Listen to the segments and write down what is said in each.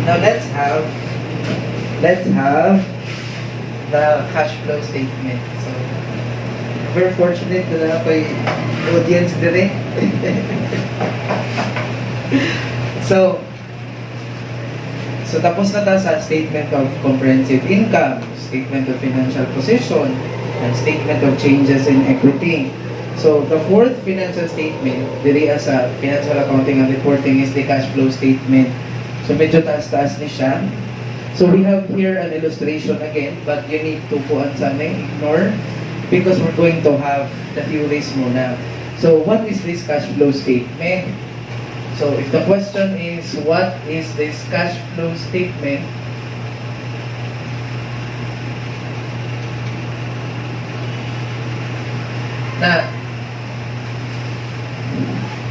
Now let's have the cash flow statement. So very fortunate na ako yung audience dire. So tapos na tayo sa statement of comprehensive income, statement of financial position, and statement of changes in equity. So the fourth financial statement, diri sa financial accounting and reporting, is the cash flow statement. So medyo taas-taas ni siya. So we have here an illustration again, but you need to ignore because we're going to have the theories muna. So what is this cash flow statement? So if the question is, what is this cash flow statement? Now,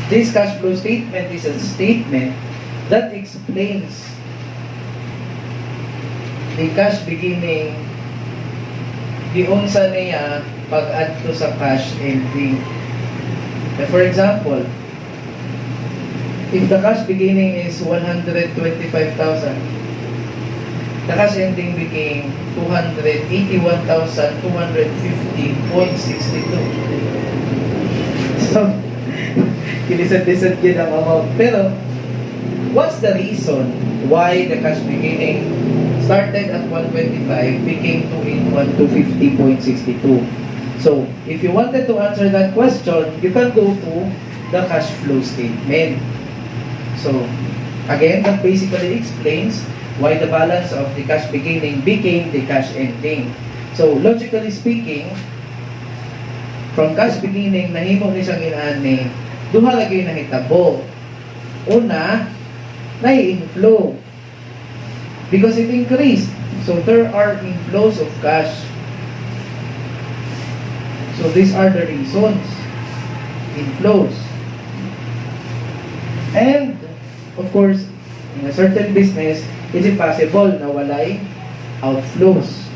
this cash flow statement is a statement that explains the cash beginning, the unsa niya pag-add to sa cash ending. For example, if the cash beginning is 125,000, the cash ending became 281,250.62. So, kilisad-lisad yun ang amount. Pero, what's the reason why the cash beginning started at 125 became 281,250.62? So, if you wanted to answer that question, you can go to the cash flow statement. So, again, that basically explains why the balance of the cash beginning became the cash ending. So, logically speaking, from cash beginning, nahimo ni siyang inani, duha lagi nahitabo. Una, nai-inflow. Because it increased. So, there are inflows of cash. So, these are the reasons. Inflows. And, of course, in a certain business, is it possible na walay outflows?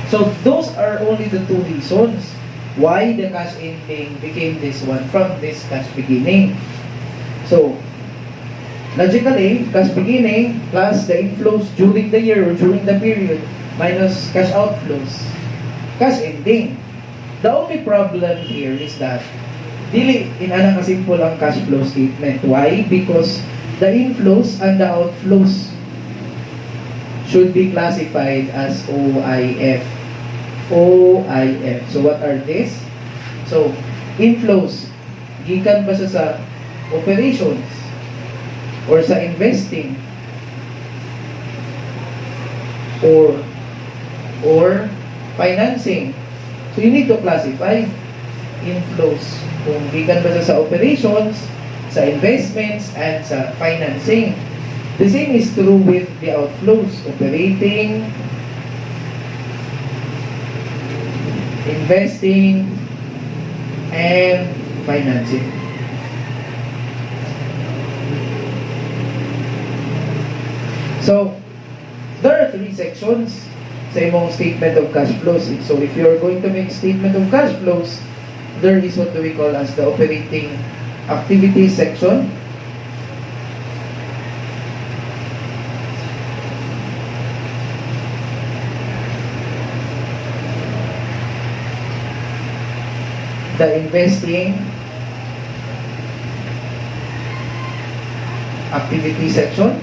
So, those are only the two reasons why the cash ending became this one from this cash beginning. So, logically, cash beginning plus the inflows during the year or during the period minus cash outflows. Cash ending. The only problem here is that dili inana kasimple ang cash flow statement. Why? Because the inflows and the outflows should be classified as OIF. OIF. So what are these? So, inflows. Gikan ba siya sa operations or sa investing or financing. So you need to classify inflows kung gikan ba sa operations, sa investments, and sa financing. The same is true with the outflows, operating, investing, and financing. So, there are three sections sa imong statement of cash flows. So, if you're going to make statement of cash flows, there is what we call as the operating activities section. The investing activity section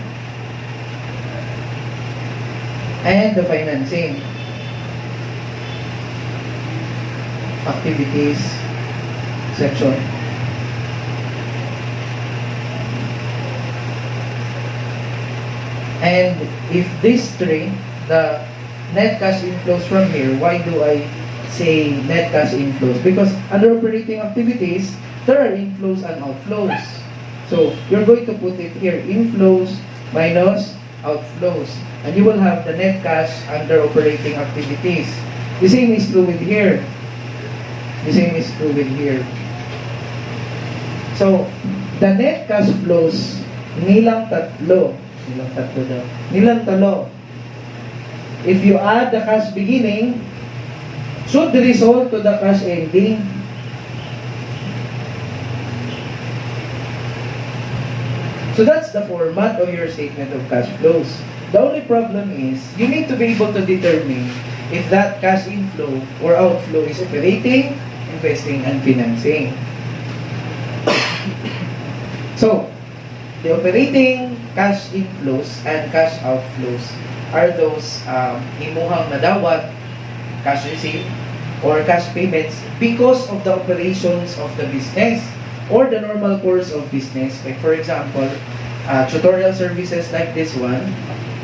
and the financing activities section. And if this three, the net cash inflows from here, why do I say net cash inflows? Because under operating activities, there are inflows and outflows. So you're going to put it here, inflows minus outflows. And you will have the net cash under operating activities. The same is true with here. The same is true with here. So, the net cash flows, nilang talo. If you add the cash beginning, should result to the cash ending. So that's the format of your statement of cash flows. The only problem is, you need to be able to determine if that cash inflow or outflow is operating, investing, and financing. So, the operating cash inflows and cash outflows are those imuhang nadawat, cash received, or cash payments because of the operations of the business or the normal course of business. Like for example, tutorial services like this one,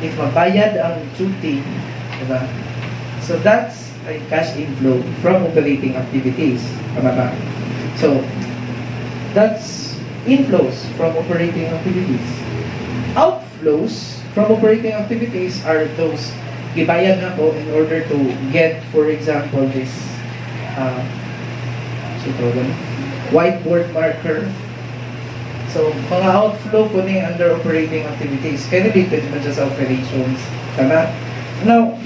if mabayad ang duty, diba? So that's a cash inflow from operating activities. Tama ba? So, that's inflows from operating activities. Outflows from operating activities are those gibayad na po in order to get, for example, this whiteboard marker. So, mga outflow po na under operating activities. Kaya related naman siya sa operations. Tama? Now,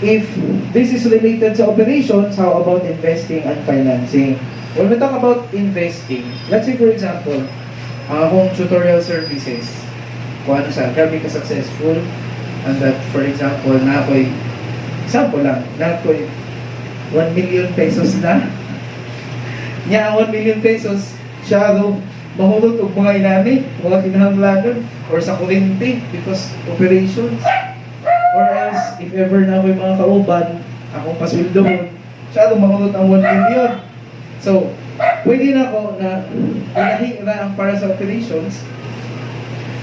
if this is related sa operations, how about investing and financing? When we talk about investing, let's say for example, home tutorial services. Kung ano siya, grabe ka successful. And that, for example, na ako'y, example lang, na ako'y 1 million pesos na. Niya ang 1 million pesos, siya daw, mahulot og mga inani, mga kinahanglanon, or sa kurente, because operations. Or else, if ever na ako'y mga kauban, akong pasweldohon, siya daw mahulot ang 1 million. So, pwede na ako na ilahi na ang para sa operations.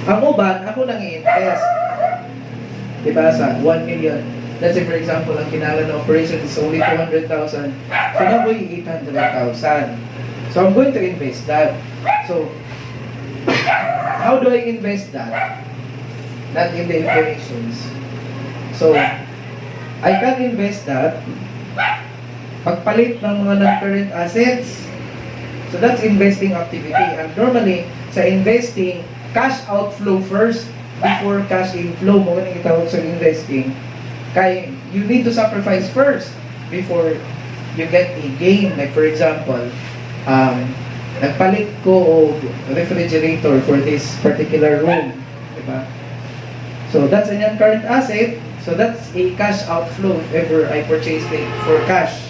Ang uban, ako nang i-invest. Diba sa 1 million. Let's say for example, ang kinala na operation is only 200,000. So na ko 800,000. So I'm going to invest that. So, how do I invest that? Not in the operations. So, I can invest that pagpalit ng mga non-current assets. So that's investing activity. And normally, sa investing, cash outflow first before cash inflow. Mo nang itawag sa investing. Kaya you need to sacrifice first before you get a gain. Like for example, nagpalit ko o refrigerator for this particular room. Diba? So that's a non-current asset. So that's a cash outflow if ever I purchased it for cash.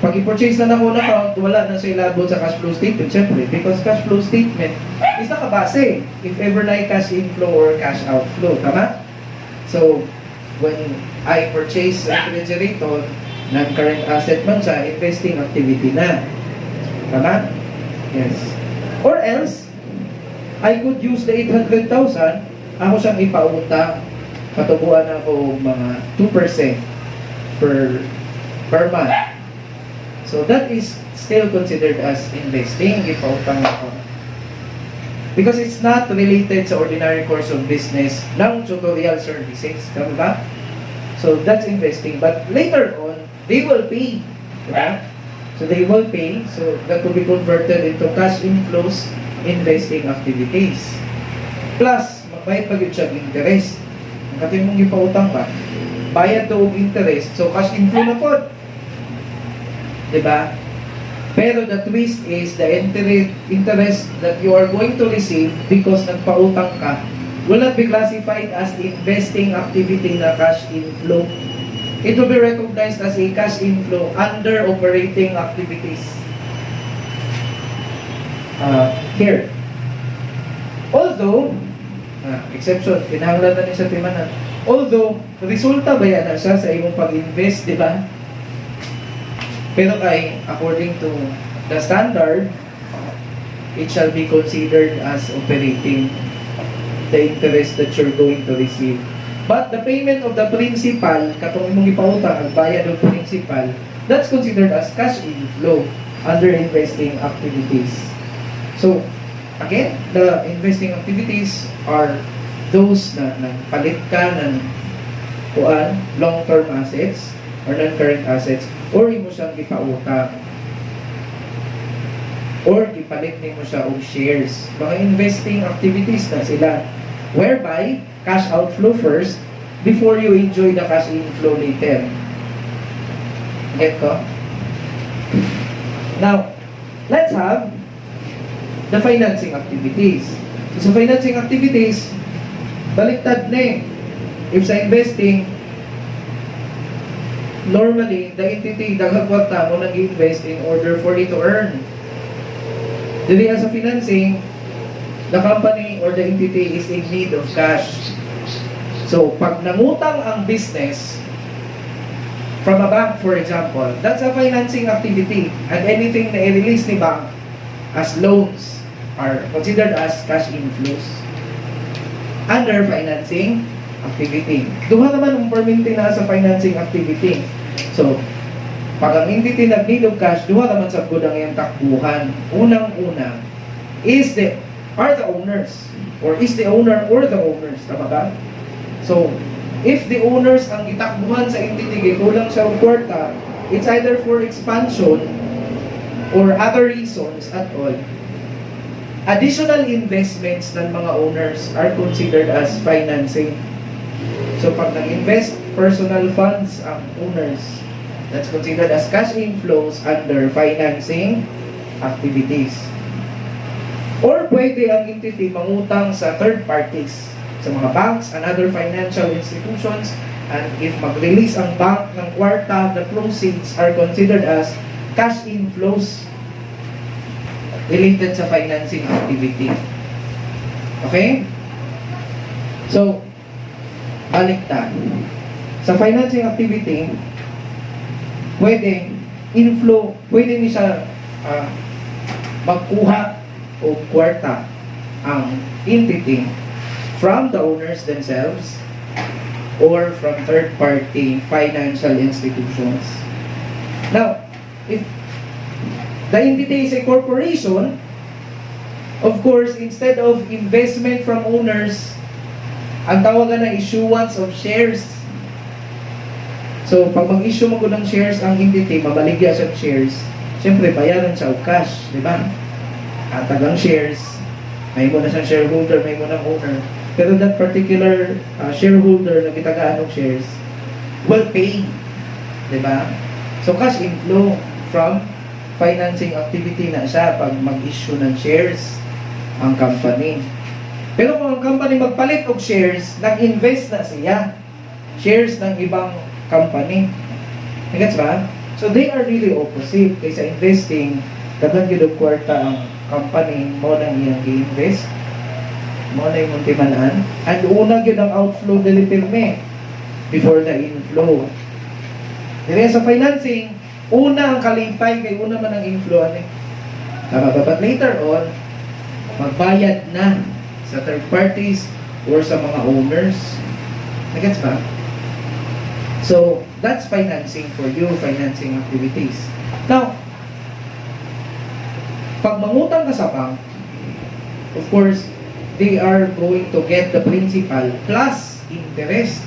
Pag i-purchase na ako ng account, wala na siya ilabot sa cash flow statement, syempre, because cash flow statement is nakabase if ever na cash inflow or cash outflow, tama? So, when I purchase a refrigerator, non-current asset man siya, investing activity na. Tama? Yes. Or else, I could use the 800,000, ako siyang ipautang, patubuan ako mga 2% per month. So that is still considered as investing, ipautang ako. Because it's not related sa ordinary course of business ng tutorial services. Tama ba? So that's investing. But later on, they will pay. Diba? So they will pay. So that will be converted into cash inflows, investing activities. Plus, magbayad pag yun siya interest. Ang katin mong ipautang ba? Bayad to og interest. So cash inflow na po. Diba? Pero the twist is the interest that you are going to receive because nagpautang ka will not be classified as investing activity na cash inflow. It will be recognized as a cash inflow under operating activities. Here. Although, exception, kinahanglan na niya sa timanan. Although, resulta ba yan na siya sa imong pag-invest, di ba? Pero kay, according to the standard, it shall be considered as operating the interest that you're going to receive. But the payment of the principal, katong imong ipautang, ang bayad ng principal, that's considered as cash inflow under investing activities. So, again, the investing activities are those na palit ka ng long-term assets or non-current assets or imo siyang ipautang or ipalit nimo siya og shares. Mga investing activities na sila whereby cash outflow first before you enjoy the cash inflow later. Get ko? Now, let's have the financing activities. So, sa financing activities, baliktad na eh. If sa investing, normally, the entity, dagagwata mo nag-invest in order for it to earn. Dili sa financing, the company or the entity is in need of cash. So, pag nangutang ang business from a bank, for example, that's a financing activity. And anything na i-release ni bank as loans are considered as cash inflows under financing activity. Duha naman ang perminti na sa financing activity. So, pag ang entity nag-need of cash, duha naman sa gudang yung takbuhan. Unang-una are the owners, or is the owner or the owners, tama ba? So, if the owners ang itakbuhan sa entity, kulang sa kwarta, it's either for expansion or other reasons at all. Additional investments ng mga owners are considered as financing. So, pag nag-invest personal funds ang owners, that's considered as cash inflows under financing activities. Or pwede ang entity mangutang sa third parties, sa mga banks and other financial institutions, and if mag-release ang bank ng kwarta, the proceeds are considered as cash inflows related sa financing activity. Okay? So, baliktad. Sa financing activity, pwede ni siya magkuha o kwarta ang entity from the owners themselves or from third-party financial institutions. Now, if the entity is a corporation, of course, instead of investment from owners, ang tawagan na issuance of shares. So, pag mag-issue mo ko ng shares ang entity, mabaligya siya shares, siyempre, bayaran siya o cash, di ba? Tagang shares, may mo na siyang shareholder, may mo na owner. Pero that particular shareholder na kitagaan ng shares will pay. Diba? So, cash inflow from financing activity na siya pag mag-issue ng shares ang company. Pero kung ang company magpalit og shares, nag-invest na siya. Shares ng ibang company. Nagets ba? So, they are really opposite. Kaysa investing, kadang yun ang kwarta ang company mo nang iyang i-invest mo na yung muntimanan and una yun ang outflow delivery before the inflow. Dili sa financing, una ang kalipay kay una man ang inflow tama ba? But later on, magbayad na sa third parties or sa mga owners. Nagets ba? So, that's financing for you, financing activities. Now, pag mangutang ka sa bank, of course, they are going to get the principal plus interest.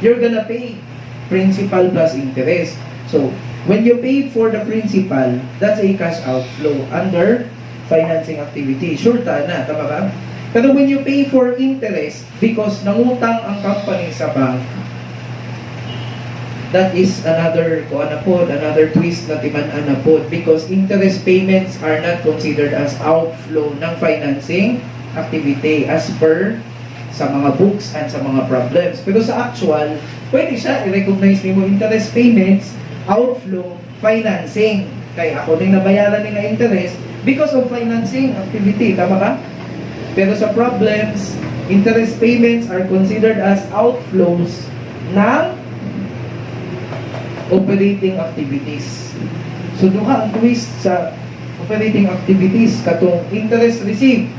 You're gonna pay principal plus interest. So, when you pay for the principal, that's a cash outflow under financing activity. Sure na, tama ba? Pero when you pay for interest, because nangutang ang company sa bank, that is another twist na timan-an na po, because interest payments are not considered as outflow ng financing activity as per sa mga books and sa mga problems. Pero sa actual, pwede siya i-recognize mo interest payments, outflow, financing. Kaya ako din nabayaran nila interest because of financing activity. Tama ba? Pero sa problems, interest payments are considered as outflows ng operating activities. So, duha ang twist sa operating activities katong interest received.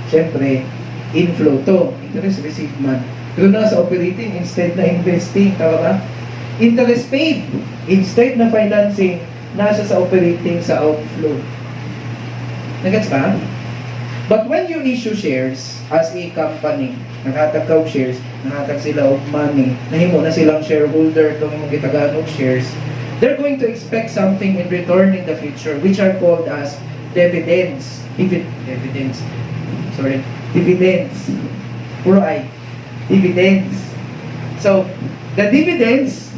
Siyempre, inflow to. Interest received man. Pero na sa operating instead na investing. Tama ba? Interest paid instead na financing, nasa sa operating sa outflow. Nagets ba? But when you issue shares as a company, nakatag ka shares, nakatag sila of money, nahimo na silang shareholder itong imong gitagaan og shares, they're going to expect something in return in the future, which are called as dividends. Dividends. Puro I. Dividends. So, the dividends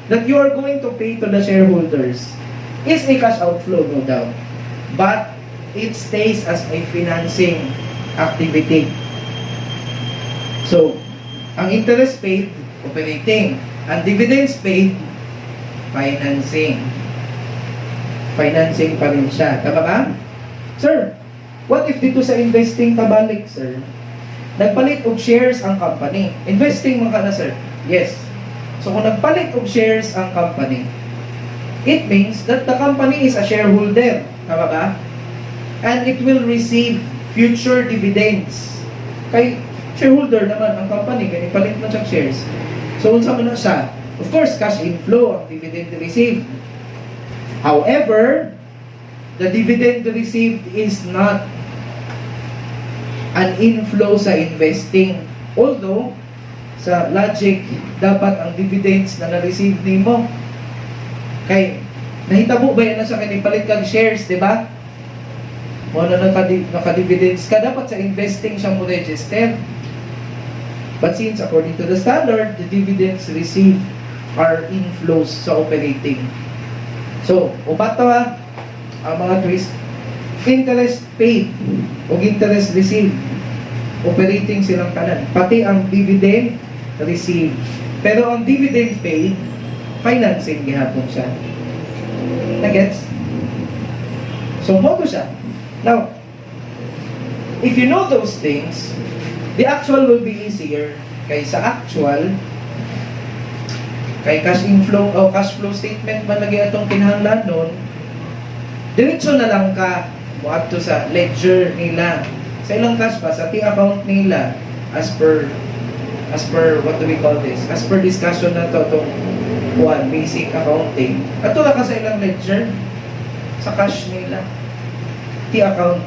that you are going to pay to the shareholders is a cash outflow, no doubt. But, it stays as a financing activity. So, ang interest paid, operating. Ang dividends paid, financing. Financing pa rin siya. Tama ba? Sir, what if dito sa investing kabalik, sir? Nagpalit og shares ang company. Investing mo ka na, sir? Yes. So, kung nagpalit og shares ang company, it means that the company is a shareholder. Tama ba? And it will receive future dividends. Kay shareholder naman ang company, kaya ipalit na siyang shares. So, unsa man na siya? Of course, cash inflow ang dividend received. However, the dividend received is not an inflow sa investing. Although, sa logic, dapat ang dividends na na-receive nimo kay nahitabo ba yan na sa kanipalit kang shares, di ba? O na naka-dividends ka, dapat sa investing siyang mo-register. But since according to the standard, the dividends received are inflows sa operating. So, upat na ang mga twist. Interest paid o interest received. Operating silang kanan. Pati ang dividend received. Pero ang dividend paid, financing gihapon siya. Na-gets? So, mo siya. Now, if you know those things, the actual will be easier kaysa actual kay cash inflow o cash flow statement man lagi atong kinahanglan nun, diretso na lang ka buhat to sa ledger nila. Sa ilang cash pa, sa account nila as per what do we call this? As per discussion na to itong basic accounting. Ato lang ka sa ilang ledger sa cash nila. Account.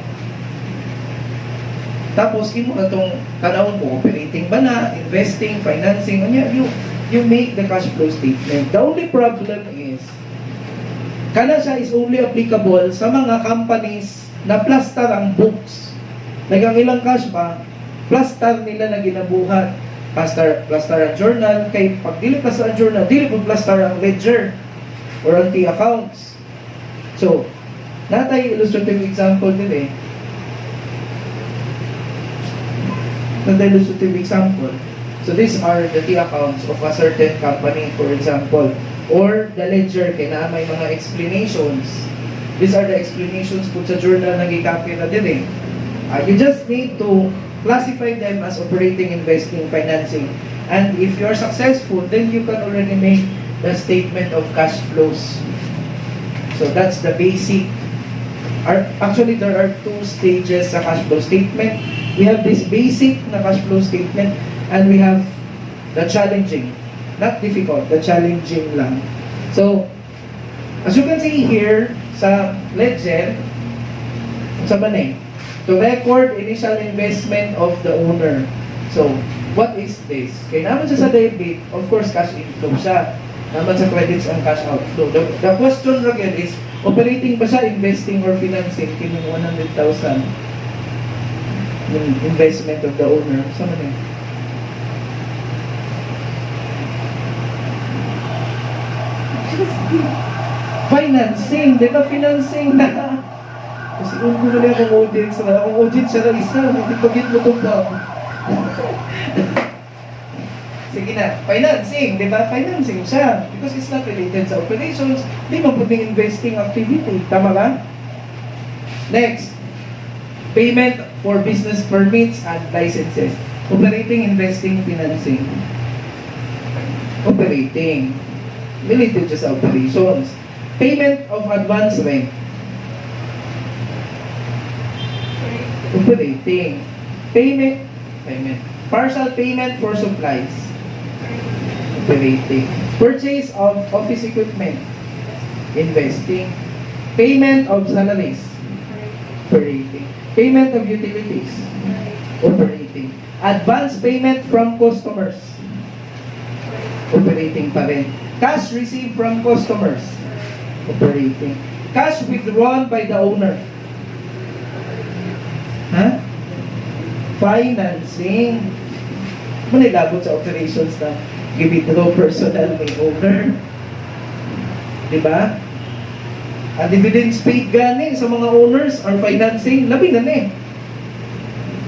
Tapos, imo na itong tanawon mo, operating ba na, investing, financing, you make the cash flow statement. The only problem is, kana siya is only applicable sa mga companies na plaster ang books. Nagang ilang cash pa, plaster nila na ginabuhat. Plaster ang journal, kay pag dili plaster ang journal, dili po plaster ang ledger or ang accounts. So, natay illustrative example din eh. Natay illustrative example. So these are the accounts of a certain company, for example. Or the ledger, kaya na may mga explanations. These are the explanations put sa journal na gikapit na din eh. You just need to classify them as operating, investing, financing. And if you're successful, then you can already make the statement of cash flows. So that's the basic. Actually, there are two stages sa cash flow statement. We have this basic na cash flow statement and we have the challenging. Not difficult, the challenging lang. So, as you can see here sa ledger, sa manay, to record initial investment of the owner. So, what is this? Kaya naman siya sa debit, of course, cash inflow siya. Naman sa credits ang cash outflow. The question again is, operating ba siya, investing or financing? Kining 100,000 yung investment of the owner. Saan na yun? Financing. Di ba financing na? Kasi kung nila akong audience na, akong audience siya na isa, hindi pagit mo itong pa. Sige na, financing, di ba? Financing siya. Because it's not related sa operations, di ba pwedeng investing activity. Tama ba? Next, payment for business permits and licenses. Operating, investing, financing. Operating. Related siya sa operations. Payment of advance rent. Operating. Payment. Partial payment for supplies. Operating. Purchase of office equipment. Investing. Payment of salaries. Operating. Payment of utilities. Operating. Advance payment from customers. Operating pa rin. Cash received from customers. Operating. Cash withdrawn by the owner. Financing. Manilabot sa operations na i-withdraw personal may owner. Diba? Dividends paid gani sa mga owners or financing, labi na ni.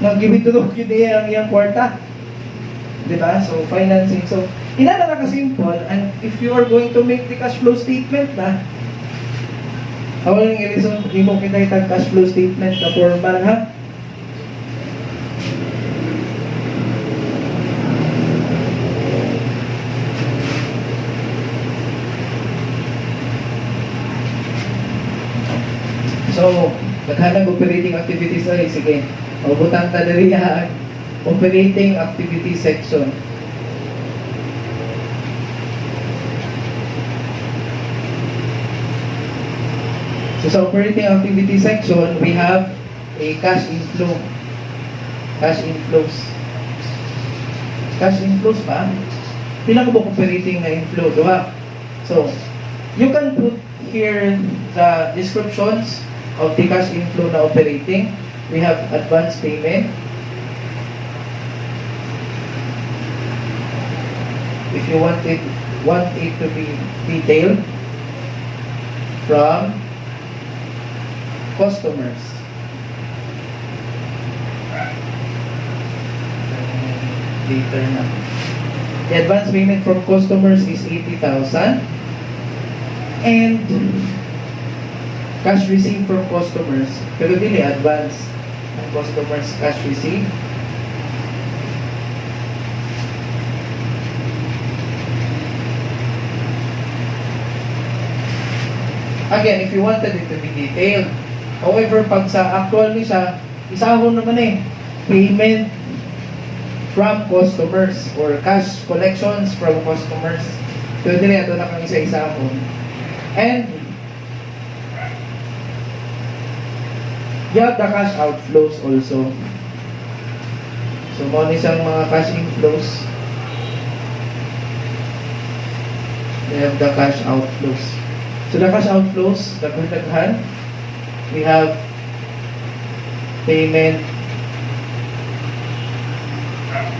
Nag-gibitulog yun ang iyang kwarta. Diba? So, financing. So, inana na ka-simple, and if you are going to make the cash flow statement na, awal yung ilison, di mo kita itag cash flow statement na formal, ha? So, naghanag operating activities ay, sige. Butang ta diri ang operating activity section. So, sa operating activity section, we have a cash inflow. Cash inflows. Cash inflows pa? Pila ka ba operating na inflow? Diba? So, you can put here the descriptions of the cash inflow na operating. We have advance payment. If you want it to be detailed from customers. Later na. The advance payment from customers is 80,000. And cash received from customers, pero dili advance ang customers cash received. Again, if you wanted it to be detailed, however, pag sa actual ni siya, isahon naman payment from customers or cash collections from customers. Pero dili ato na kang isa-isahon. And you have the cash outflows also. So, mo ni siyang mga cash inflows. We have the cash outflows. So, the cash outflows, daghan, we have payment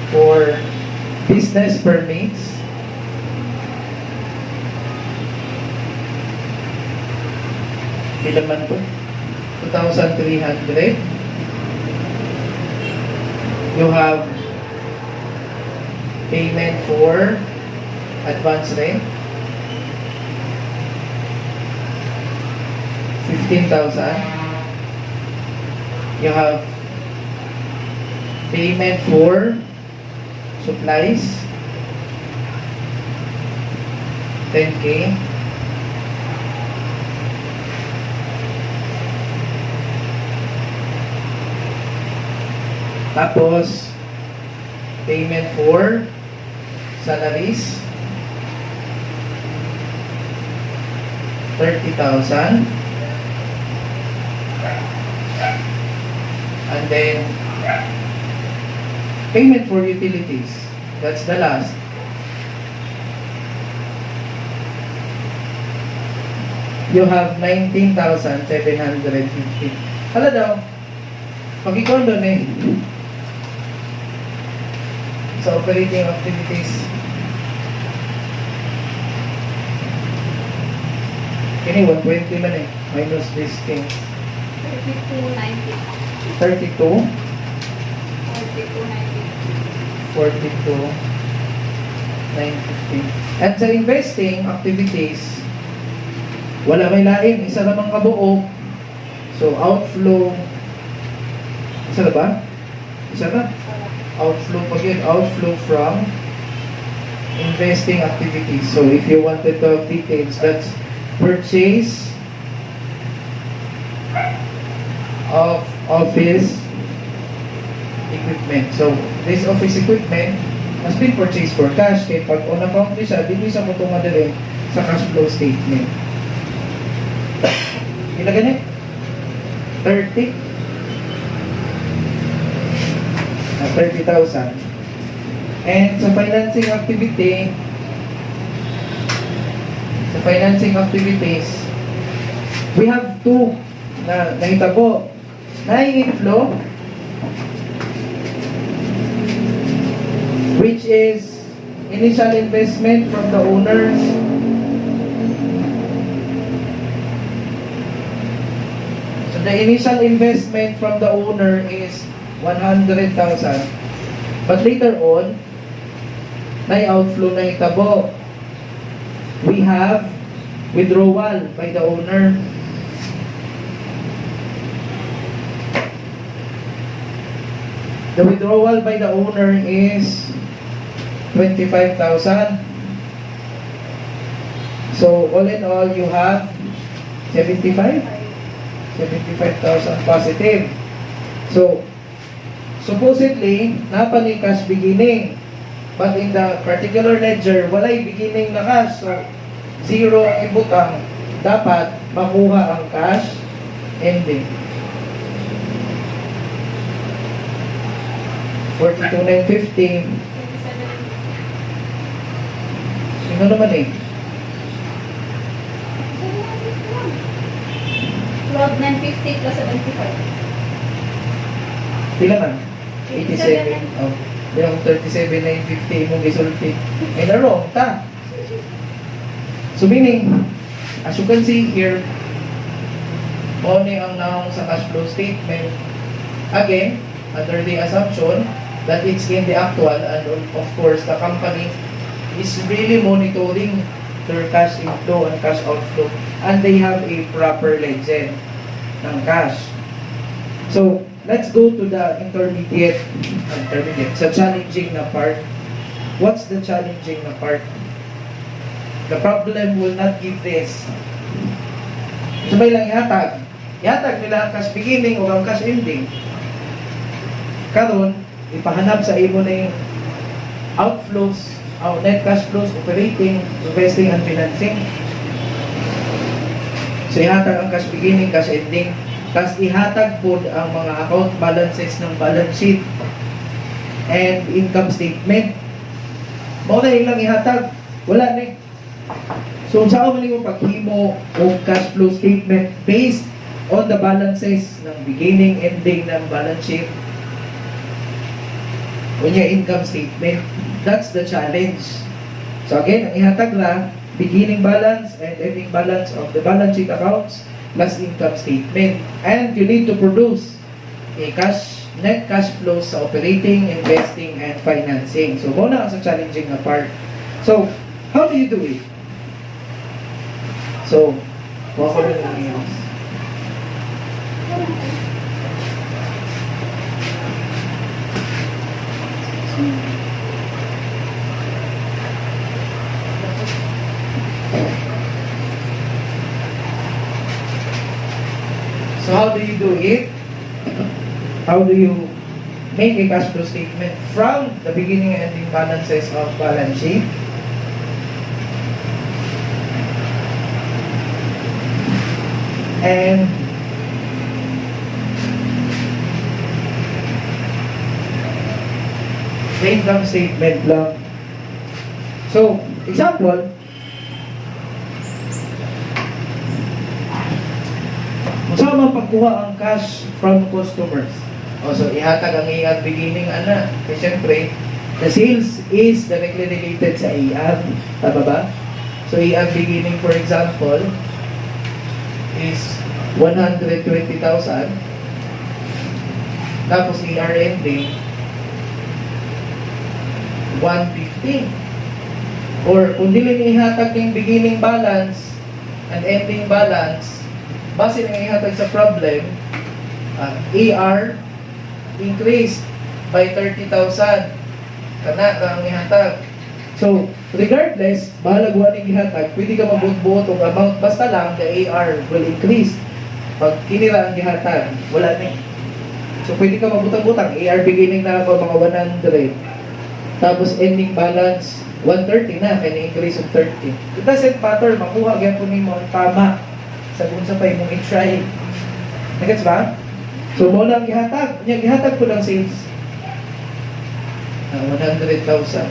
for business permits. Ilan man po? 2,300. You have payment for advance rent, 15,000. You have payment for supplies, 10K. Tapos, payment for salaries, 30,000. And then, payment for utilities. That's the last. You have 19,750. Hala daw, pag-ikaw doon sa operating activities. Kini 120 man minus this thing. 32.90. 32. 42,950. At sa investing activities, wala may lain, isa namang kabuo. So outflow, isa na ba? Isa na? Outflow pag yun, outflow from investing activities. So if you wanted to have details, that's purchase of office equipment. So this office equipment has been purchased for cash. Kaya pag on account siya, dito sa mo tumadali sa cash flow statement. Ilagay 30. 30,000. And sa financing activities, we have two na nahitabo. Na-inflow, which is initial investment from the owners. The initial investment from the owner is 100,000. But later on, na-outflow na hitabo. We have withdrawal by the owner. The withdrawal by the owner is 25,000. So, all in all, you have 75,000 positive. So, supposedly, napani cash beginning. But in the particular ledger, walay beginning na cash. So, zero ang ibutang. Dapat makuha ang cash ending. 42,950. Sino naman eh? 12,950 plus 75. Pila man? 87. Oh. Yung 37,950 mong gisulti. Eh, na wrong, ta. So meaning, as you can see here, only ang naong sa cash flow statement. Again, under the assumption that it's in the actual, and of course, the company is really monitoring their cash inflow and cash outflow, and they have a proper legend ng cash. So, let's go to the intermediate, sa challenging na part. What's the challenging na part? The problem will not give this. Sabay lang ihatag. Ihatag nila ang cash beginning o ang cash ending. Karon, ipahanap sa imo na yung outflows, net cash flows, operating, investing, and financing. So, ihatag ang cash beginning, cash ending. Tapos ihatag po ang mga account balances ng balance sheet and income statement. Muna ilang ihatag, wala na eh. So, saan mo paghimo o cash flow statement based on the balances ng beginning, ending ng balance sheet o niya income statement. That's the challenge. So again, ang ihatag na beginning balance and ending balance of the balance sheet accounts plus income statement. And you need to produce a net cash flows sa operating, investing, and financing. So, muna ang sa challenging na part. So, how do you do it? So, kuha ko rin ang iyos. So, how do you do it? How do you make a cash flow statement from the beginning and ending balances of balance sheet? And the income statement lang. So, example, kung saan man pagkuha ang cash from customers. So, ihatag ang IAB beginning, kasi syempre, the sales is directly related sa IAB. Tama ba? So, IAB beginning, for example, is 120,000. Tapos, ER ending, 150. Or, kung dili ihatag ng beginning balance and ending balance, base ng ihatag sa problem, AR increased by 30,000. Kana ang ihatag. So, regardless, bahalag waning ihatag, pwede ka mabut-buot o amount, basta lang the AR will increase. Pag kinira ang ihatag, wala na. So, pwede ka mabutang-butang. AR beginning na ako mga 100. Tapos ending balance, 130 na, kaya na-increase of 30. It doesn't matter, makuha kaya po mo ang tama sa kung sa pay mong i-try. Nagets ba? So, mo lang ihatag. Ihatag ko lang sales. 100,000.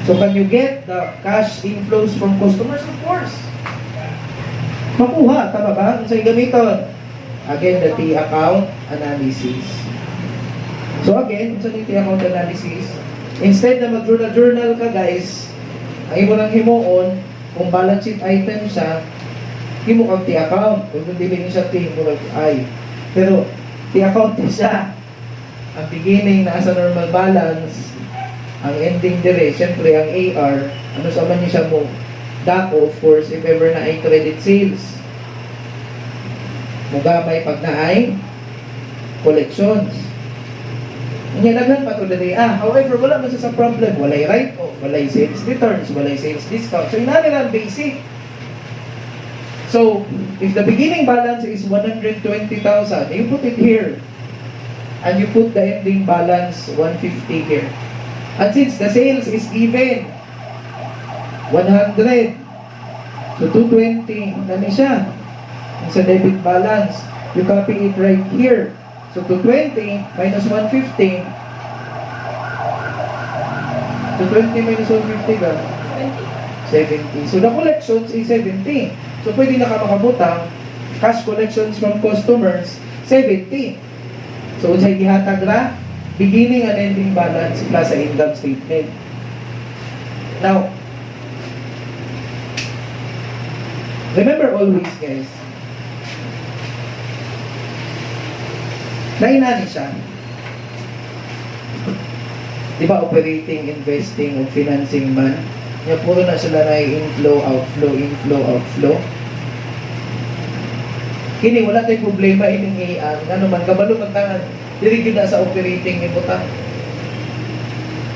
So, can you get the cash inflows from customers? Of course. Makuha, tama ba? Kung sa'yo gamiton. Again, the T account analysis. So, again, kung sa'yo T account analysis, instead na mag-journal ka, guys, ang imo nang himuon, kung balance sheet item siya, himo kang T-account. Kung dili niyo siya T, himo kang I. Pero, T-account siya. Ang beginning na sa normal balance, ang ending dire, syempre ang AR, ano sa man niyo siya mo, dako, of course, if ever na ay credit sales. Mugamay pag na ay collections. Nilagyan pa to dali. However, wala man sa problem. Walay write-off, walay sales returns, walay sales discount. So, inani lang basic. So, if the beginning balance is 120,000, you put it here. And you put the ending balance 150 here. And since the sales is even 100, so 220, nani siya? Yung sa debit balance, you copy it right here. So 220 minus 150. So 20 minus 150 ka? 70. So the collections is 70. So pwede na ka makabutang cash collections from customers 70. So unsay gihatag ra? Beginning and ending balance plus sa income statement. Now, remember always guys, nainani siya. Di ba operating, investing, o financing man? Nga puro na sila na inflow, outflow, inflow, outflow. Kini, wala tayong problema ining iyan. Ano man, kabalo magtangan, dirigid na sa operating ni Butang.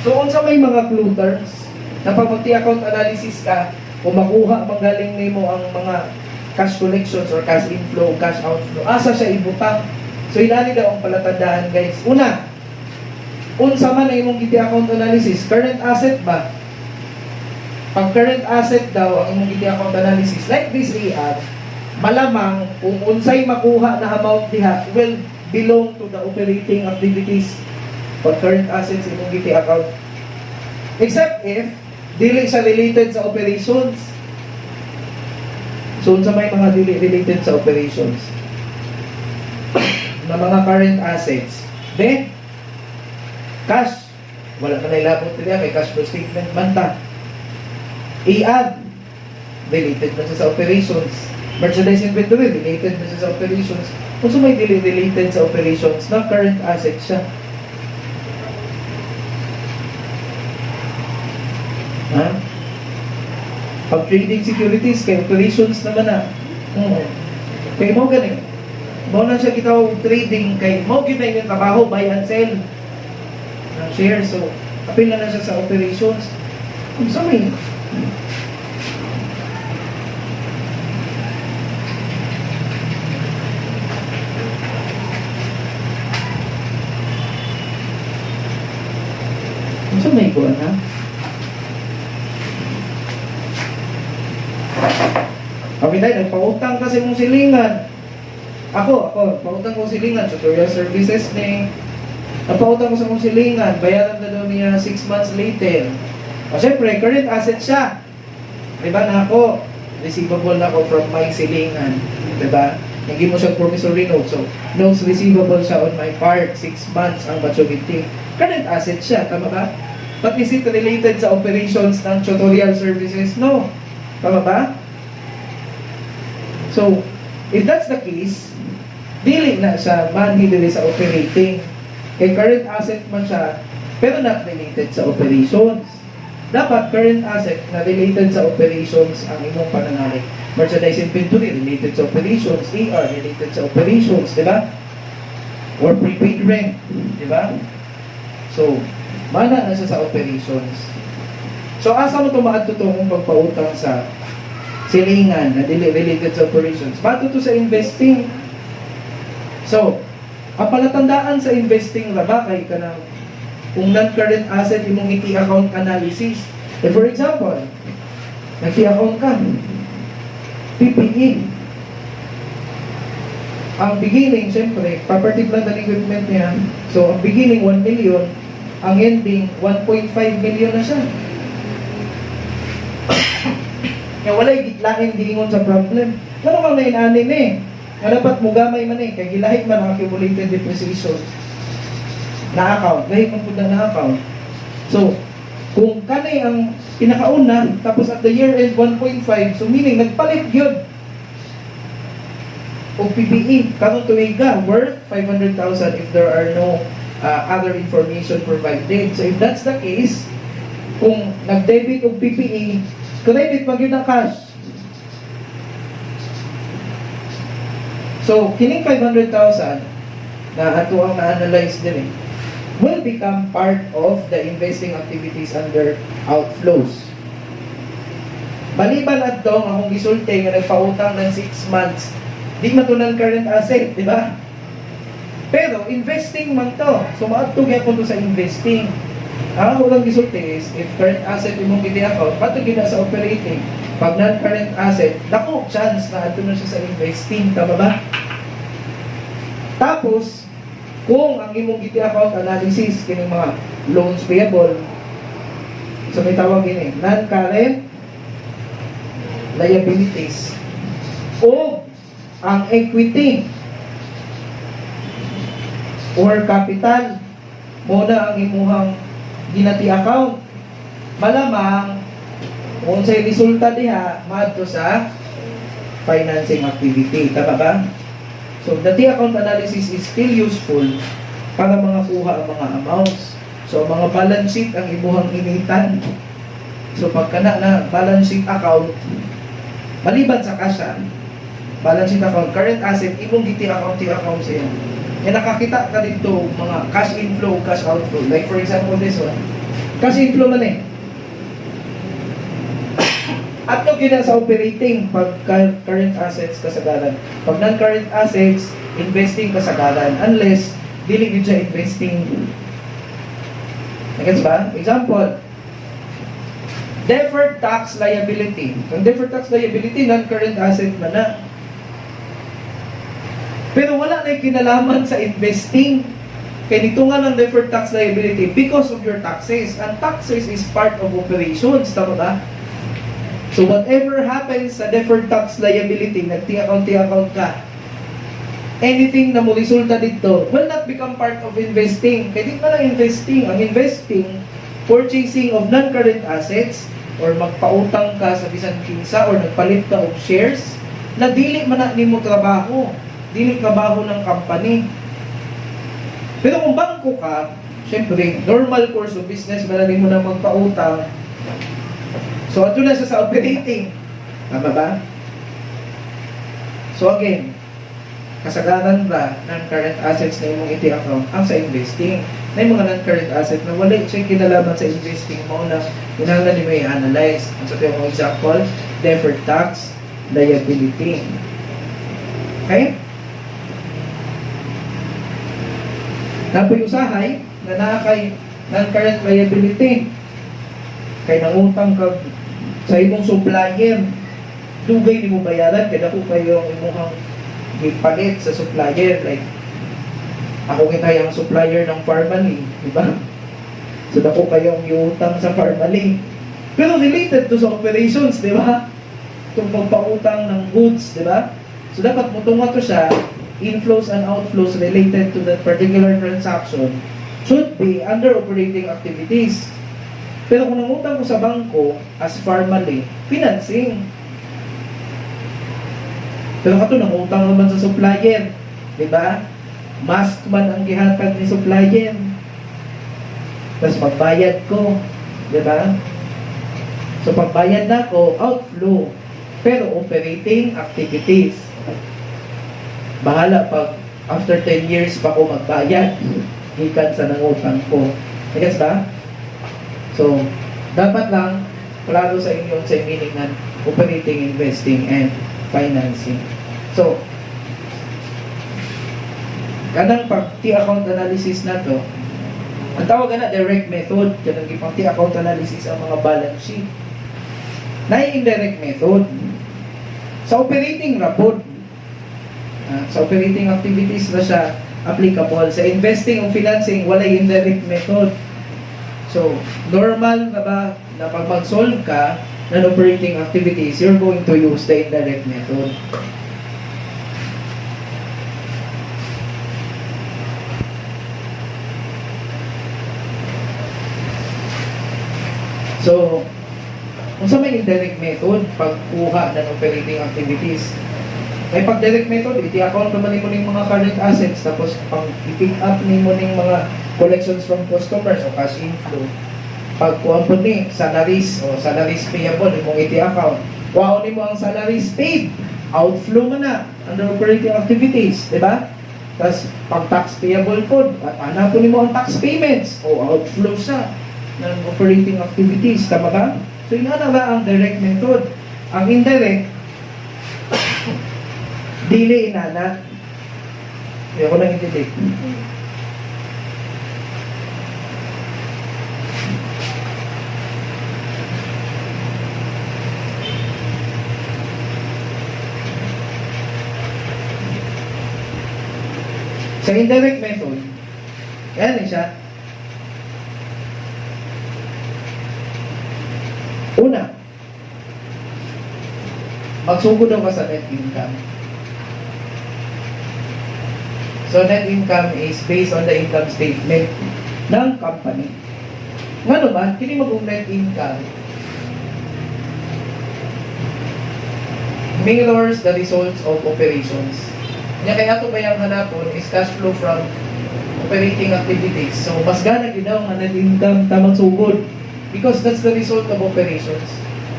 So, kung sa may mga clue terms, na pag account analysis ka, kung makuha manggaling nimo ang mga cash collections or cash inflow, cash outflow, asa siya ibutang. So, ilani daw ang palatandaan, guys. Una, unsa man na imong account analysis, current asset ba? Pag current asset daw ang imong account analysis, like this AR, malamang kung unsay makuha na amount diha will belong to the operating activities pag current assets imong account. Except if dili siya related sa operations. So, unsa may mga dili related sa operations na mga current assets. Then, cash. Wala na nailabot nila. May cash flow statement man ta. I-add. Related na sa operations. Merchandise inventory. Related na sa operations. Kung may related sa operations na current asset siya. Ha? Pag trading securities, kay operations naman na. Kaya mo ganing. Mo na siya kita trading kay mo gid na yung trabaho, buy and sell ng shares. So, apil na siya sa operations. Kung sa may kuha na? Kami tayo, nagpautang kasi mong silingan. Ako, pautang ko silingan, tutorial services ni. Napautang ko sa mong silingan, bayaran na daw niya 6 months later. O syempre, current asset siya. Diba na ako, receivable na ako from my silingan. Diba? Hindi mo siya promissory note. So, notes receivable siya on my part. 6 months ang maturity. Current asset siya, tama ba? But is it related sa operations ng tutorial services? No. Tama ba? So, if that's the case, dili na siya dili sa operating. Kay current asset man siya, pero not related sa operations. Dapat current asset na related sa operations ang imong pananalig. Merchandise inventory related sa operations, AR related sa operations, di ba? Or prepaid rent, di ba? So, mana na siya sa operations. So, asa mo tumaad to kung pagpautang sa silingan na related sa operations? Bato to sa investing. So, ang palatandaan sa investing raba kay ka na kung non-current asset imong account analysis. For example, nag-account ka, PPE. Ang beginning, siyempre, property, plant, and equipment niya. So, ang beginning, 1 million. Ang ending, 1.5 million na siya. Kaya wala'y gitlain diingon sa problem. Ano bang nainanin eh? Nga dapat mo gamay man eh. Kaya gilahit man ang accumulated depreciation na account. Lahit man po na account. So, kung kanay ang pinakauna, tapos at the year end 1.5, so meaning nagpalit yun. o PPE karon tuiga worth 500,000 if there are no other information provided. So if that's the case, kung nag-debit og PPE, credit pag yun ang cash. So kining 500,000 na ato ang na-analyze din will become part of the investing activities under outflows. Maliban at dong akong gisulti nga nagpautang ng 6 months, di matunan current asset, di ba? Pero investing man to. So maadto gyapon to sa investing. Ang ako lang gisulti is if current asset imong giti account, pato gina sa operating. Pag non-current asset, dako chance na adto na siya sa investing, tama ba? Tapos kung ang imong giti account analysis kining mga loans payable, so may tawag ini non-current liabilities o ang equity or capital mo na ang imuhang ginati account, malamang kung sa'y resulta diha maadto sa financing activity, tama ba? So the account analysis is still useful para makakuha ang mga amounts. So mga balance sheet ang imuhang initan. So pagka na balance sheet account, maliban sa cash, balance sheet account, current asset, imong giti account siya. Yan nakakita ka dito mga cash inflow, cash outflow. Like for example this one, cash inflow man At ito gina sa operating, pag current assets kasagaran. Pag non-current assets, investing kasagaran. Unless, dili yun siya investing. Nagets ba? Example, deferred tax liability. Ang deferred tax liability, non-current asset man na. Pero wala na yung kinalaman sa investing. Kaya dito nga ng deferred tax liability because of your taxes. And taxes is part of operations. Tama ba? So whatever happens sa deferred tax liability, nag-account ka, anything na mo resulta dito will not become part of investing. Kaya di pa lang investing. Ang investing, purchasing of non-current assets, or magpautang ka sa bisan kinsa, or nagpalit ka of shares, na dili man na nimo trabaho. Dili trabaho ng company. Pero kung bangko ka, syempre, normal course of business, malali mo na magpautang. So, ito na siya sa operating. Tama ba? So, again, kasagaran ba ng current assets na imong iti account ang sa investing? Na yung mga non-current assets na wala siya kinalaman sa investing mo na hinahanglan ni mo i-analyze. Ang sa ito yung example, deferred tax liability. Okay? Napayusahay na nakakay non-current liability. Kaya nangutang ka sa imong supplier, dugay ni mo bayaran, kaya ako kayo ang imong ipalit sa supplier. Like, ako kitay ang supplier ng Farmally, di ba? So, ako kayo ang iutang sa Farmally. Pero related to sa operations, di ba? Itong magpautang ng goods, di ba? So, dapat mutunga to siya, inflows and outflows related to that particular transaction should be under operating activities. Pero kung nangutang ko sa bangko, as Farmally, financing. Pero kato, nangutang naman sa supplier. Diba? Mask man ang gihatag ni supplier. Tapos pagbayad ko. Diba? So pagbayad na ko, outflow. Pero operating activities. Bahala pag after 10 years pa ko magbayad. Gikan sa nangutang ko. Nagas ba? So, dapat lang klaro sa inyo sa meaning ng operating, investing, and financing. So, kanang pag-account analysis na to, ang tawag na direct method, kanang pag-account analysis ang mga balance sheet. Na indirect method. Sa operating raport, sa operating activities na siya applicable. Sa investing o financing, wala indirect method. So, normal na ba na pag mag-solve ka ng operating activities, you're going to use the indirect method. So, kung sa may indirect method, pagkuha ng operating activities, May pag direct method, iti-account naman mo ng mga current assets, tapos pang i-pick up mo ng mga collections from customers o cash inflow. Pag kuha po ni salaries o salaries payable, imong iti-account. Kuha mo ang salaries paid, outflow mo na under operating activities, di ba? Tapos pag tax payable po, at hanapon mo ang tax payments o outflow sa ng operating activities, tama ba? So yun na ang direct method. Ang indirect, dili inana. Hindi ako nang indirect. Sa indirect method, yan siya. Una, magsugod daw ka sa net income. So, net income is based on the income statement ng company. Nga naman, kini mag net income mirrors the results of operations. Nya kaya ito ba yung hanapon is cash flow from operating activities. So, mas gana yun daw ang net income tamang sugod because that's the result of operations.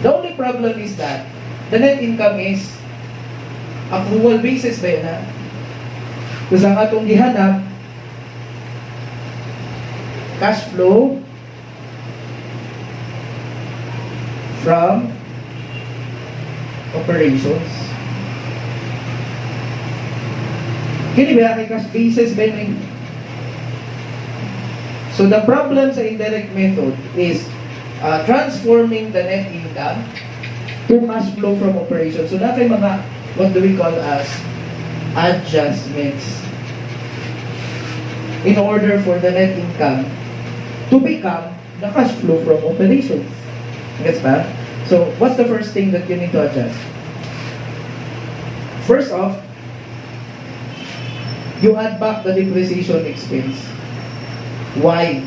The only problem is that the net income is accrual basis ba yun ha? Kasi ang atong gihanap, cash flow from operations. Kini ba kay cash basis ba yun? So the problem sa indirect method is transforming the net income to cash flow from operations. So na kay mga, what do we call as adjustments in order for the net income to become the cash flow from operations. Gets ba? So, what's the first thing that you need to adjust? First off, you add back the depreciation expense. Why?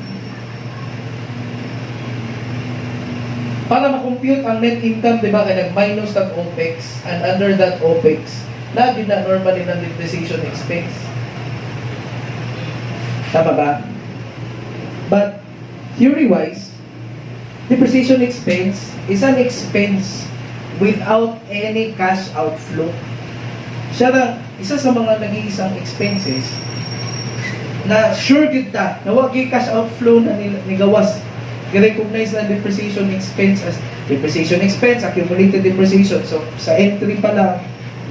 Para ma-compute ang net income, di ba, kaya nag-minus ng OPEX, and under that OPEX, lagi na normally ng depreciation expense. Tama ba? But, theory-wise, depreciation expense is an expense without any cash outflow. Siya lang, isa sa mga nag-iisang expenses na sure good ta, na wag yung cash outflow na nigawas. I-recognize na depreciation expense as depreciation expense, accumulated depreciation. So, sa entry pa lang,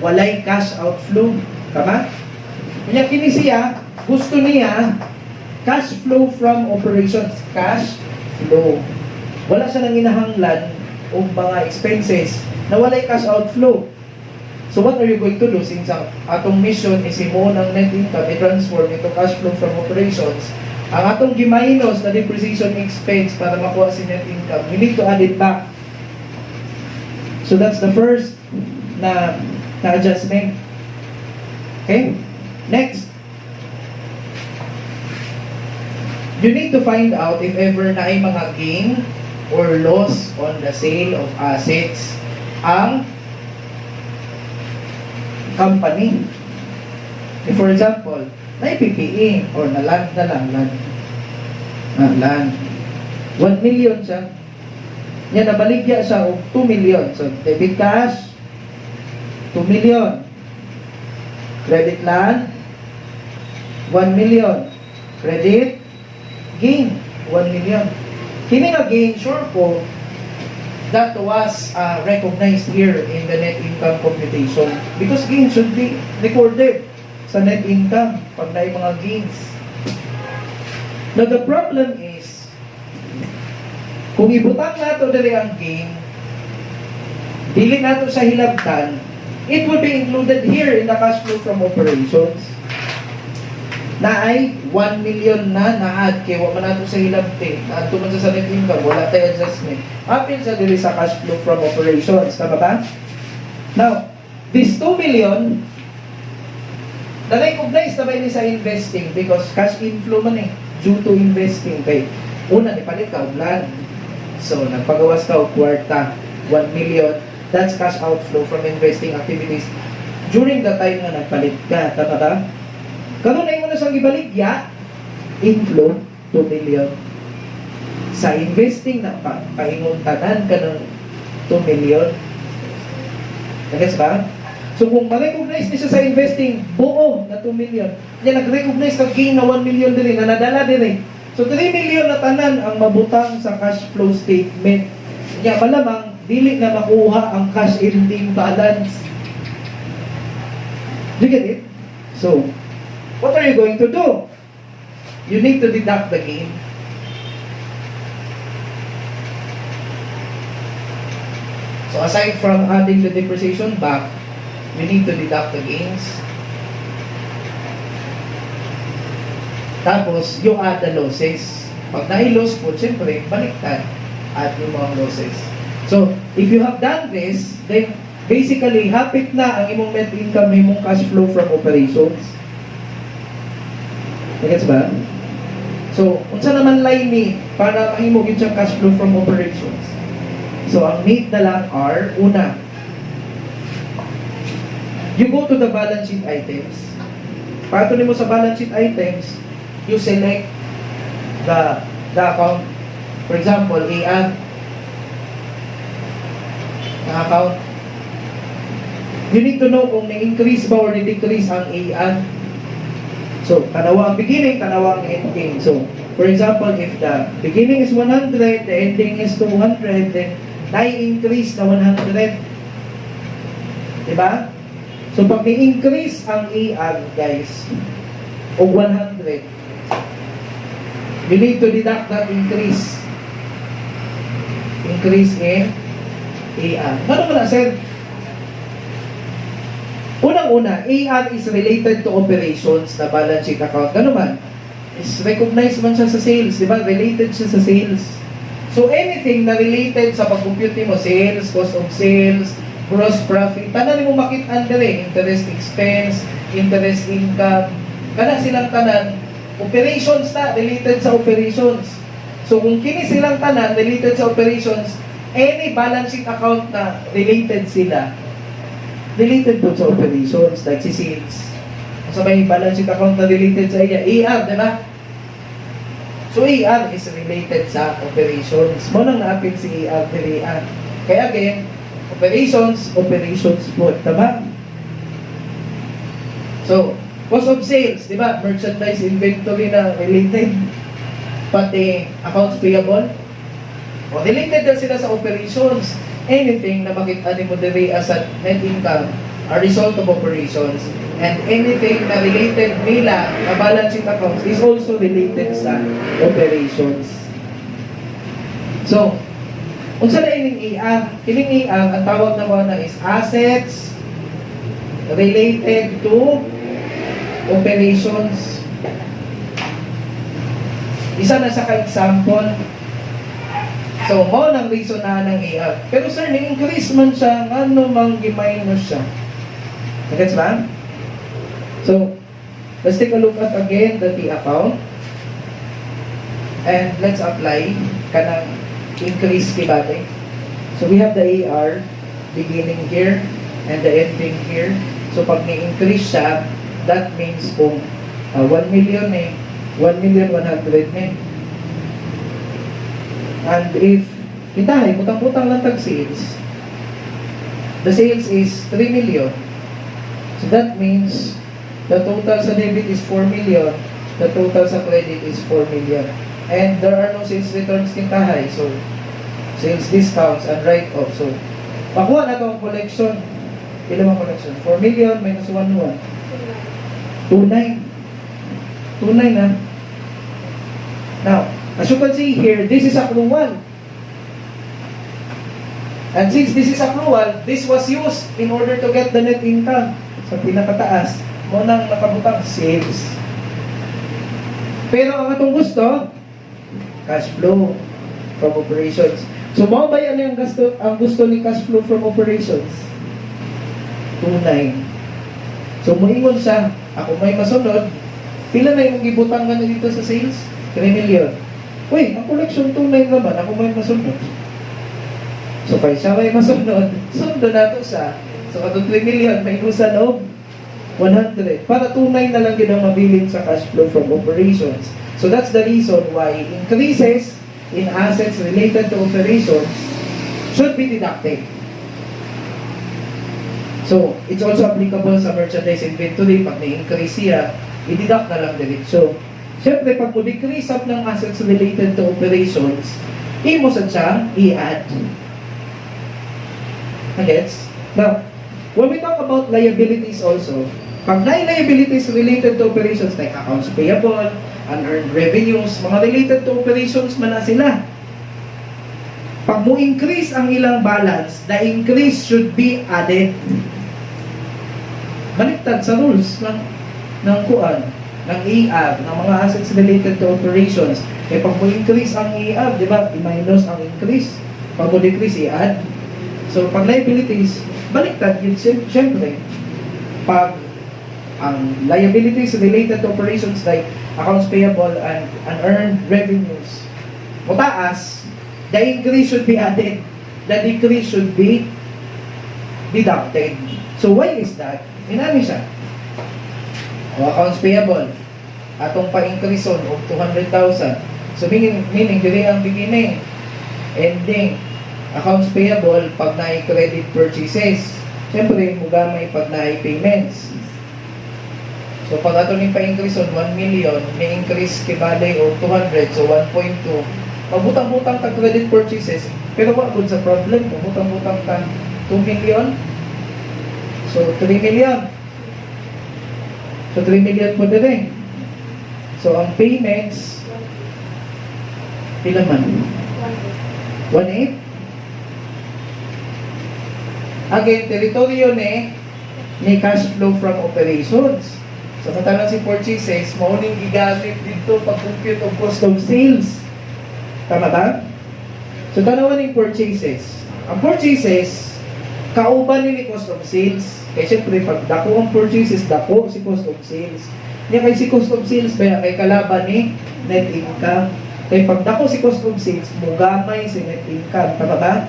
walay cash outflow. Tama? Kanya kini siya, gusto niya, cash flow from operations. Cash flow. Wala siya nang inahanglan o mga expenses na walay cash outflow. So what are you going to do? Since ang atong mission is imo ng net income i-transform into cash flow from operations, ang atong giminus na depreciation expense para makuha si net income, we need to add it back. So that's the first na adjustment. Okay? Next. You need to find out if ever na ay mga gain or loss on the sale of assets ang company. If for example, na PPE or na land. 1 million siya. Yan, nabaligya siya og 2 million. So, debit cash, 2 million. Credit land, 1 million. Credit, gain, 1 million. Kini nga gain, sure po, that was recognized here in the net income computation. Because gain should be recorded sa net income pag na mga gains. Now, the problem is, kung ibutang nato dali ang gain, dili nato sa hilabtan, it will be included here in the cash flow from operations. Na ay 1 million na na-add kay wa man nato sa hilabtin. Naadto man sa net income, wala tayo adjustment. Apil sa dili sa cash flow from operations, tama ba? Now, this 2 million na-recognize na ba ini sa investing because cash inflow man due to investing kay una ipalit ka og land. So, nagpagawas ka og kwarta, 1 million, that's cash outflow from investing activities during the time nga nagpalit ka, tama ba? Karon ay mo na siyang gibaligya, inflow 2 million. Sa investing na painguntanan ka ng 2 million. Nagets ba? So kung ma-recognize niya sa investing, buo na 2 million. Niya nag-recognize kag gain na 1 million din, na nadala din. So 3 million na tanan ang mabutang sa cash flow statement. Niya malamang dili na makuha ang cash ending balance. Do you get it? So, what are you going to do? You need to deduct the gain. So aside from adding the depreciation back, you need to deduct the gains. Tapos, you add the losses. Pag na-loss po, siyempre, baliktad. Add yung mga losses. So, if you have done this, then basically, hapit na ang imong net income, imong cash flow from operations. Nagets ba? So, unsa naman line ni para mahimo gyud siyang cash flow from operations? So, ang need na lang are, una, you go to the balance sheet items. Pato nimo sa balance sheet items, you select the account. For example, AR na account. You need to know kung na-increase ba or na-decrease ang AR. So, tanawa ang beginning, tanawa ang ending. So, for example, if the beginning is 100, the ending is 200, then na-increase na 100. Diba? So, pag may-increase ang AR, guys, o 100, you need to deduct that increase. Increase in AR. Ano ba na, sir? Unang-una, AR is related to operations na balance sheet account. Ano man? Is recognized man siya sa sales, di ba? Related siya sa sales. So, anything na related sa pag-compute mo, sales, cost of sales, gross profit, tanan mo makit-an dire, interest expense, interest income, kana silang tanan, operations na, related sa operations. So, kung kini silang tanan, related sa operations, any balance sheet account na related sila, related po sa operations, like si sales. Sa may balance sheet account na related sa iya, AR, di ba? So, AR is related sa operations. Mo nang naapit si AR, AR. Kaya again, operations po, tama? So, cost of sales, di ba? Merchandise inventory na related. Pati accounts payable. O, related na sila sa operations. Anything na makita mo diri as a net income are result of operations, and anything na related nila na balance sheet accounts is also related sa operations. So, unsa na ining AR? Kining AR, ang tawag na mo na is assets related to operations. Isa na sa ka-example. So, mo nang reason na ng AR. Pero sir, ni-increase man siya, ano mang gi-minus siya. Gets ba? So, let's take a look at again the T account. And let's apply kanang increase kibate. So, we have the AR beginning here and the ending here. So, pag ni-increase siya, that means kung 1 million 1,100,000 And if kita putang-putang lang tag sales, the sales is 3 million. So that means the total sa debit is 4 million, the total sa credit is 4 million. And there are no sales returns kintahay. So sales discounts and write-off. So pakuha na itong collection. Ilan ang collection? 4 million minus 1,1. 2,9 na. Now, as you can see here, this is accrual. And since this is accrual, this was used in order to get the net income. Sa pinakataas, mo nang nakabutang sales. Pero ang atong gusto, cash flow from operations. So, mo ba yan yung gusto ni cash flow from operations? 2,9. So, muingon siya, ako may masunod, pila na yung gibutang nga dito sa sales? 3 million. Uy, ang collection 2,9 naman, ako may masunod. So, kaya siya may masunod, sundo na to sa So, atong 3 million, may inusan og 100. Para tunay na lang yun ang mabilin sa cash flow from operations. So, that's the reason why increases in assets related to operations should be deducted. So, it's also applicable sa merchandise inventory. Pag na-increase siya, i-deduct na lang din. So, syempre, pag mo-decrease up ng assets related to operations, mo sa siya, i-add. Gets? Now, when we talk about liabilities also, pag liabilities related to operations like accounts payable, unearned revenues, mga related to operations man na sila. Pag mo increase ang ilang balance, the increase should be added. Baliktad sa rules ng kuan, ng AR, ng mga assets related to operations. Pag mo increase ang AR, di ba, i-minus ang increase. Pag mo decrease, i-add. So, pag liabilities, baliktad yun, siyempre. Pag ang liabilities related to operations like accounts payable and unearned revenues mataas, the increase should be added, the decrease should be deducted. So why is that? Inani siya. O accounts payable, atong pa-increase on of 200,000. So meaning dili ang beginning, ending. Accounts payable pag na-credit purchases. Siyempre, mugamay pag na-payments. So, pag ato ni pa-increase on 1 million, may increase kibali o 200, so 1.2. Magbutang-butang ka credit purchases, pero wag sa problem. Magbutang-butang ka 2 million, so 3 million. So, 3 million po din. So, ang payments, ilan man? 1.8? Again, teritoryo ni cash flow from operations. So, matalang si purchases, mauling gigamit dito pag-compute of cost of sales. Tama ba? So, tanawan ng purchases. Ang purchases, kauban ni cost of sales. Kaya syempre, pag dako ang purchases, dako si cost of sales. Kaya kay si cost of sales, kay kalaban ni net income. Kaya pag dako si cost of sales, mugamay si net income. Tama ba?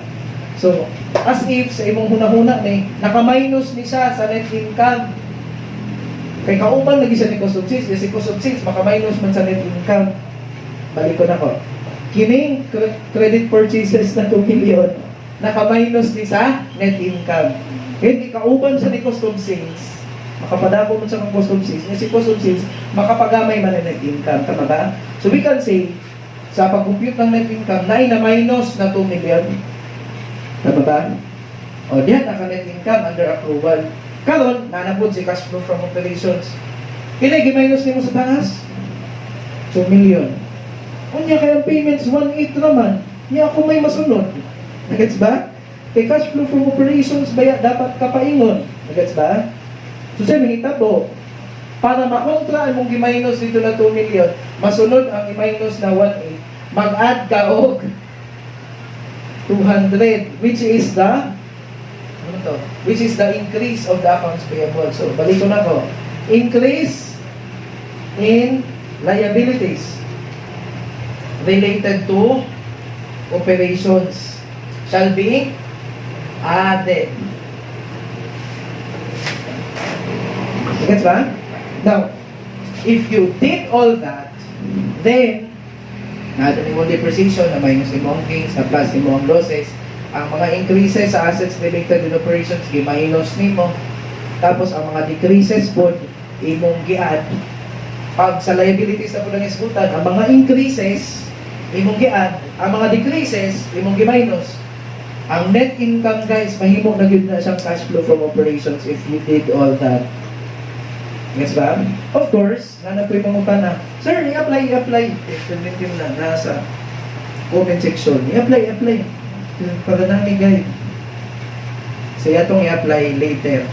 So, as if sa imong hunahuna naka-minus ni siya sa net income. Kay kauban lagi siya ni cost of sales, si cost of sales maka-minus man sa net income. Balik ko na ko. Kining credit purchases na 2 million, naka-minus ni sa net income. Kaya kauban siya ni cost of sales, makapadabo man sa cost of sales, si cost of sales makapagamay man ang net income. Tama ba? So we can say, sa pag-compute ng net income, na minus na 2 million. Tama ba? O diyan, naka-net income under approval. Karon, nanapod si cash flow from operations. Kaya gi-minus nimo sa taas? 2 million. Unya kayang payments, 1.8 naman. Niya ako may masunod. Nagets ba? Kay cash flow from operations, baya dapat kapaingon. Nagets ba? So siya, mahitabo. Para makontra mong gi-minus dito na 2 million, masunod ang i-minus na 1.8, mag-add ka og 200, which is the increase of the accounts payable. So, balik ko na ko. Increase in liabilities related to operations shall be added. Gets ba? Now, if you did all that, then nada ni mo depreciation na minus imong gains na plus imong losses, ang mga increases sa assets related in operations gi-minus nimo, tapos ang mga decreases po imong gi-add. Pag sa liabilities na po lang isgutan, ang mga increases imong gi-add, ang mga decreases imong gi-minus. Ang net income, guys, mahimo na gyud na siyang cash flow from operations if you did all that. Yes ba? Of course, nanapoy pangutana, sir, i-apply. Experiment yun na nasa comment section. I-apply. Para nang guide. So, itong i-apply later.